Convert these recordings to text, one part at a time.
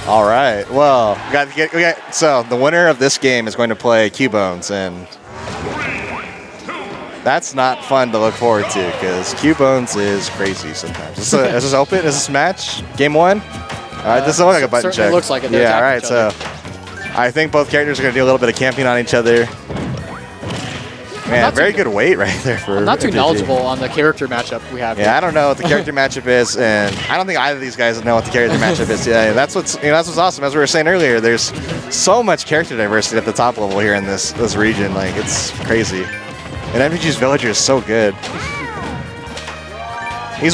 All right. Well, so the winner of this game is going to play Q-Bones, and that's not fun to look forward to because Q-Bones is crazy sometimes. Is this open? Is this match? Game 1? All right. This doesn't look like a button check. Looks like it. Yeah. All right. So I think both characters are going to do a little bit of camping on each other. Man, very good weight right there for I'm not too MJG. knowledgeable on the character matchup we have. Yeah, I don't know what the character matchup is, and I don't think either of these guys know what the character matchup is. Yeah, that's what's awesome. As we were saying earlier, there's so much character diversity at the top level here in this region. Like, it's crazy. And MPG's villager is so good. He's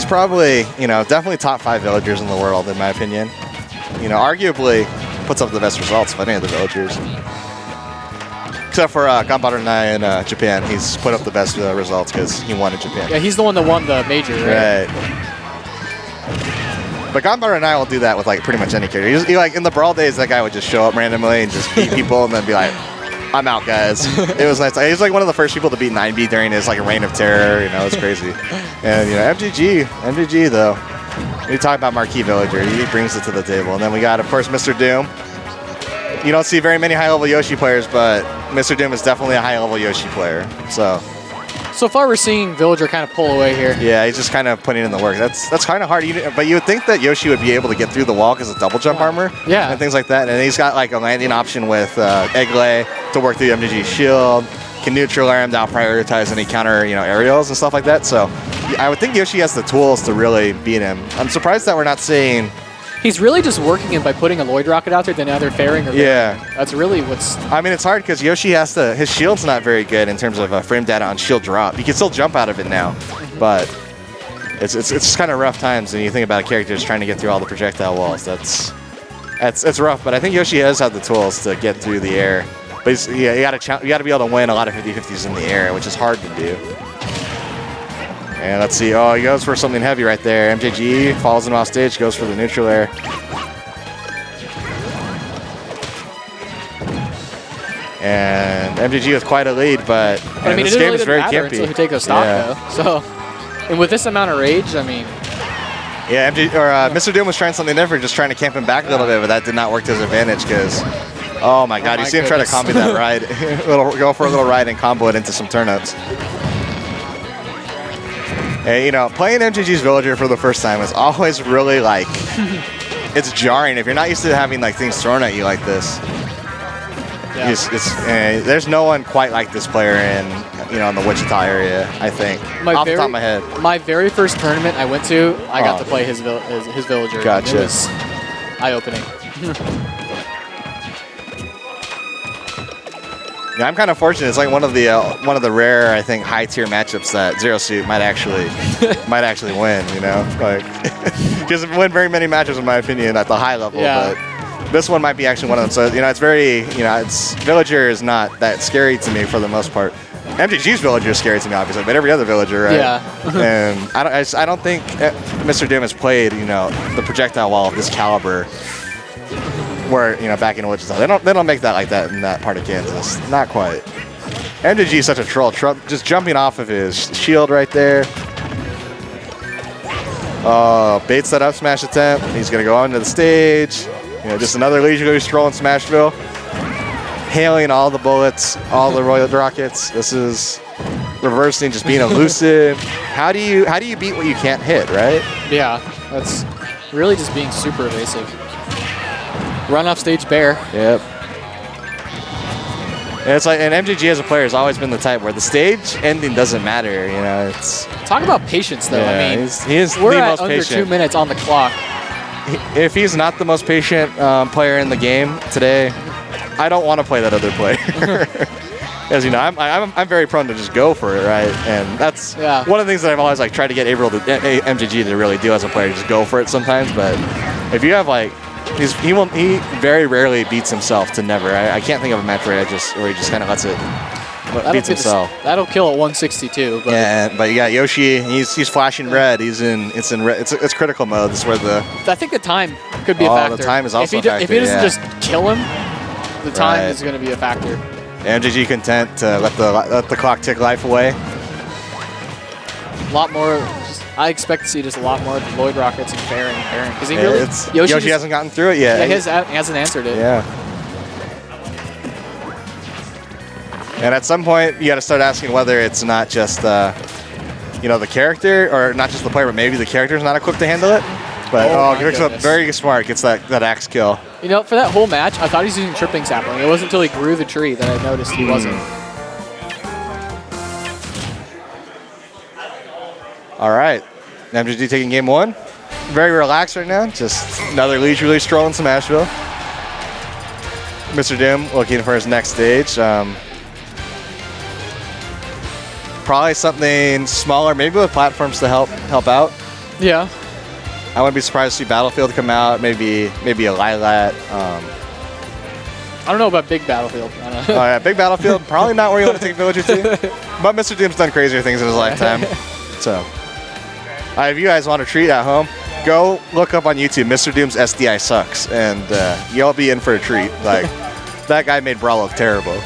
probably, definitely top 5 villagers in the world, in my opinion. Arguably puts up the best results of any of the villagers. Except for Ganbarenai in Japan. He's put up the best results because he won in Japan. Yeah, he's the one that won the major, right? But Ganbarenai will do that with like pretty much any character. He, like in the Brawl days, that guy would just show up randomly and just beat people and then be like, I'm out, guys. It was nice. He was like one of the first people to beat 9B during his like reign of terror. It's crazy. And MJG though. We talk about Marquee Villager. He brings it to the table. And then we got, of course, Mr. Doom. You don't see very many high-level Yoshi players, but Mr. Doom is definitely a high-level Yoshi player. So far, we're seeing Villager kind of pull away here. Yeah, he's just kind of putting in the work. That's kind of hard. But you would think that Yoshi would be able to get through the wall because of double jump armor, and things like that. And he's got like a landing option with Egglay to work through the MJG shield. Can neutral air him down, prioritize any counter, aerials and stuff like that. So I would think Yoshi has the tools to really beat him. I'm surprised that we're not seeing. He's really just working it by putting a Lloyd Rocket out there, then either fairing or yeah. That's really what's... I mean, it's hard because Yoshi has to... His shield's not very good in terms of frame data on shield drop. You can still jump out of it now, but it's kind of rough times when you think about a character just trying to get through all the projectile walls. It's rough, but I think Yoshi has had the tools to get through the air. But you got to be able to win a lot of 50-50s in the air, which is hard to do. And let's see. Oh, he goes for something heavy right there. MJG follows him off stage, goes for the neutral air. And MJG with quite a lead, but I mean, this game is very campy. Until he takes a stock, though. So, and with this amount of rage, I mean. Yeah, Mr. Doom was trying something different, just trying to camp him back a little bit, but that did not work to his advantage because, oh my God, you see him try to combo that ride, go for a little ride and combo it into some turnips. And, playing MJG's Villager for the first time is always really, like, it's jarring if you're not used to having, like, things thrown at you like this. Yeah. There's no one quite like this player in, in the Wichita area, I think, off the top of my head. My very first tournament I went to, I got to play his Villager. Gotcha. It was eye-opening. Yeah, I'm kind of fortunate. It's like one of the rare, I think, high-tier matchups that Zero Suit might actually win. Like he doesn't win very many matches, in my opinion, at the high level. Yeah. But this one might be actually one of them. So it's very, Villager is not that scary to me for the most part. MJG's Villager is scary to me, obviously, but every other Villager, right? Yeah. And I don't think Mr. Doom has played, the projectile wall of this caliber. Where, back in Wichita, they don't make that like that in that part of Kansas. Not quite. MJG is such a troll. Just jumping off of his shield right there. Baits that up smash attempt. He's going to go onto the stage. Just another leisurely stroll in Smashville. Hailing all the bullets, all the Royal Rockets. This is reversing, just being elusive. How do you beat what you can't hit, right? Yeah, that's really just being super evasive. Run off stage bear. Yep. And it's like, and MJG as a player has always been the type where the stage ending doesn't matter. It's talk about patience, though. Yeah, I mean, he is we're the at most under patient. 2 minutes on the clock. If he's not the most patient player in the game today, I don't want to play that other player. As I'm very prone to just go for it, right? And that's one of the things that I've always tried to get MJG to really do as a player, just go for it sometimes. But if you have he very rarely beats himself to never. I can't think of a match where he just kind of lets it beats himself. That'll kill at 162. But yeah, but you got Yoshi. He's flashing red. It's in red. It's critical mode. This is where I think the time could be a factor. The time is also a factor. If he doesn't just kill him, the time is going to be a factor. MJG content to let the clock tick life away. A lot more. I expect to see just a lot more of the Lloyd Rockets and Baron and Baron. Because he Yeah, really, Yoshi hasn't gotten through it yet. Yeah, he hasn't answered it. Yeah. And at some point, you got to start asking whether it's not just, you know, the character, or not just the player, but maybe the character's not equipped to handle it. But he looks up very smart, gets that axe kill. You know, for that whole match, I thought he was using tripping sapling. It wasn't until he grew the tree that I noticed he wasn't. All right, MJG taking game 1. Very relaxed right now. Just another leisurely stroll in Smashville. Mr. Doom looking for his next stage. Probably something smaller, maybe with platforms to help out. Yeah. I wouldn't be surprised to see Battlefield come out. Maybe a Lilat. I don't know about Big Battlefield. I don't know. Oh yeah, Big Battlefield. Probably not where you want to take Villager to. But Mr. Doom's done crazier things in his lifetime. So, if you guys want a treat at home, go look up on YouTube Mr. Doom's SDI sucks, and you'll be in for a treat. Like, that guy made Brawl look terrible.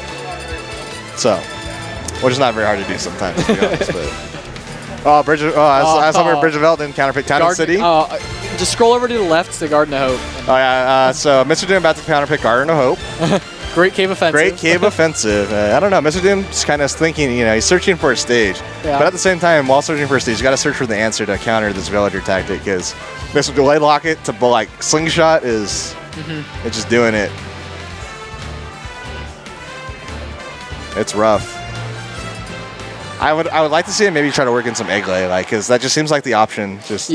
So, which is not very hard to do sometimes, to be honest. But I saw where Bridge of Elton counterpick Town and City. Just scroll over to the left to Garden of Hope. Oh yeah, so Mr. Doom about to counterpick Garden of Hope. Great cave offensive. Great cave offensive. I don't know. Mr. Doom's kind of thinking, you know, he's searching for a stage. Yeah. But at the same time, while searching for a stage, you got to search for the answer to counter this villager tactic, because Mr. Delayed Locket to like slingshot is it's just doing it. It's rough. I would like to see him maybe try to work in some egg lay, like, because that just seems like the option. Just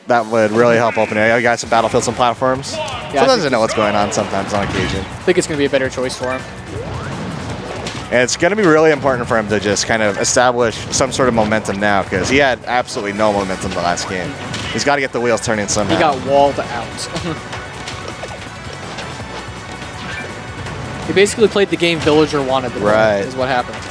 that would really help open it. You got some Battlefield, some platforms. Yeah, sometimes I know what's going on. Sometimes on occasion. I think it's going to be a better choice for him. And it's going to be really important for him to just kind of establish some sort of momentum now, because he had absolutely no momentum the last game. He's got to get the wheels turning somehow. He got walled out. He basically played the game Villager wanted to play, is what happened.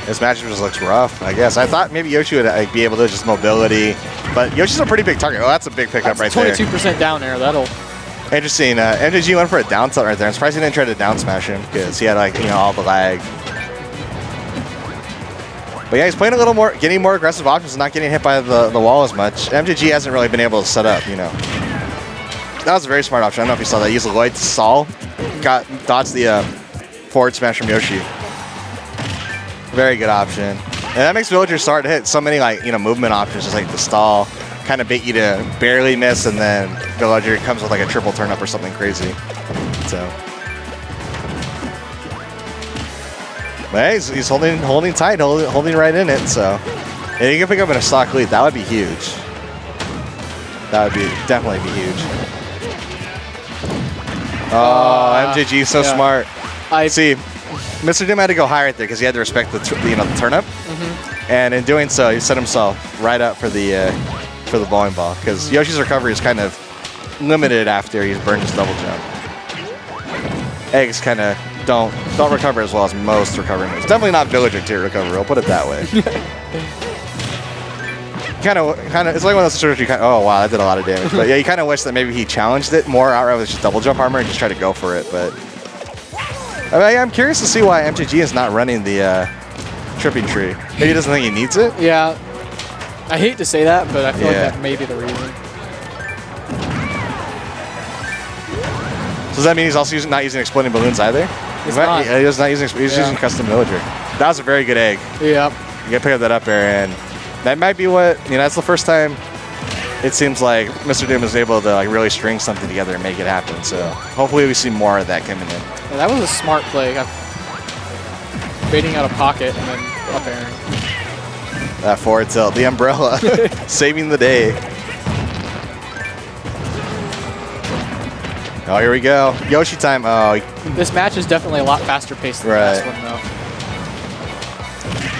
This match just looks rough, I guess. I thought maybe Yoshi would be able to just mobility, but Yoshi's a pretty big target. Oh, that's a big pickup right there. 22% down air, that'll... Interesting. MJG went for a down tilt right there. I'm surprised he didn't try to down smash him, because he had, like, you know, all the lag. But yeah, he's playing a little more, getting more aggressive options and not getting hit by the wall as much. MJG hasn't really been able to set up, you know. That was a very smart option. I don't know if you saw that. He used Lloyd to stall, dodged the forward smash from Yoshi. Very good option. And that makes villagers start to hit so many, like, you know, movement options, just like the stall, kind of bait you to barely miss, and then villager comes with like a triple turnip or something crazy. So, but hey, he's holding tight, holding right in it. So, and you can pick up in a stock lead. That would be huge. That would definitely be huge. Oh, MJG so smart. See. Mr. Doom had to go high right there because he had to respect the turnip, and in doing so, he set himself right up for the bowling ball, because Yoshi's recovery is kind of limited after he's burned his double jump. Eggs kind of don't recover as well as most recovery moves. Definitely not villager tier recovery. We'll put it that way. kind of. It's like one of those situations you kind of, oh wow, that did a lot of damage. But yeah, you kind of wish that maybe he challenged it more outright with just double jump armor and just try to go for it, but. I'm curious to see why MJG is not running the tripping tree. Maybe he doesn't think he needs it? Yeah. I hate to say that, but I feel like that may be the reason. So does that mean he's also not using exploding balloons either? He's not. He's not using. He's using custom villager. That was a very good egg. Yep. You gotta pick up that up air, and that might be what, you know, that's the first time it seems like Mr. Doom is able to like really string something together and make it happen. So hopefully we see more of that coming in. Yeah, that was a smart play. Baiting out a pocket and then up airing. That forward tilt, the umbrella, saving the day. Oh, here we go. Yoshi time. Oh, this match is definitely a lot faster paced than the last one, though.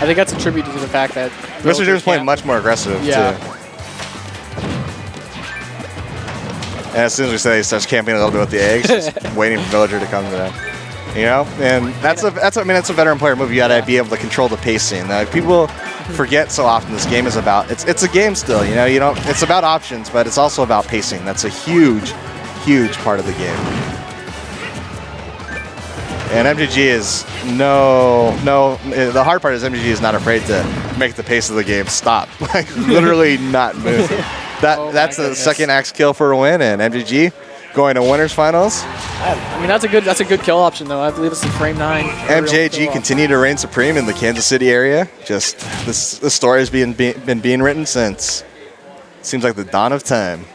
I think that's a tribute to the fact that Mr. Doom's playing much more aggressive, too. And as soon as we say he starts camping a little bit with the eggs, just waiting for villager to come to them. You know, and that's a veteran player move. You gotta be able to control the pacing. People forget so often this game is about it's a game still. You know, it's about options, but it's also about pacing. That's a huge part of the game. And MJG is the hard part is MJG is not afraid to make the pace of the game stop. Like, literally not move. That's the second axe kill for a win, and MJG going to winners finals. I mean, that's a good kill option, though. I believe it's the frame 9. MJG continue to reign supreme in the Kansas City area. Just this story has been being written since, seems like the dawn of time.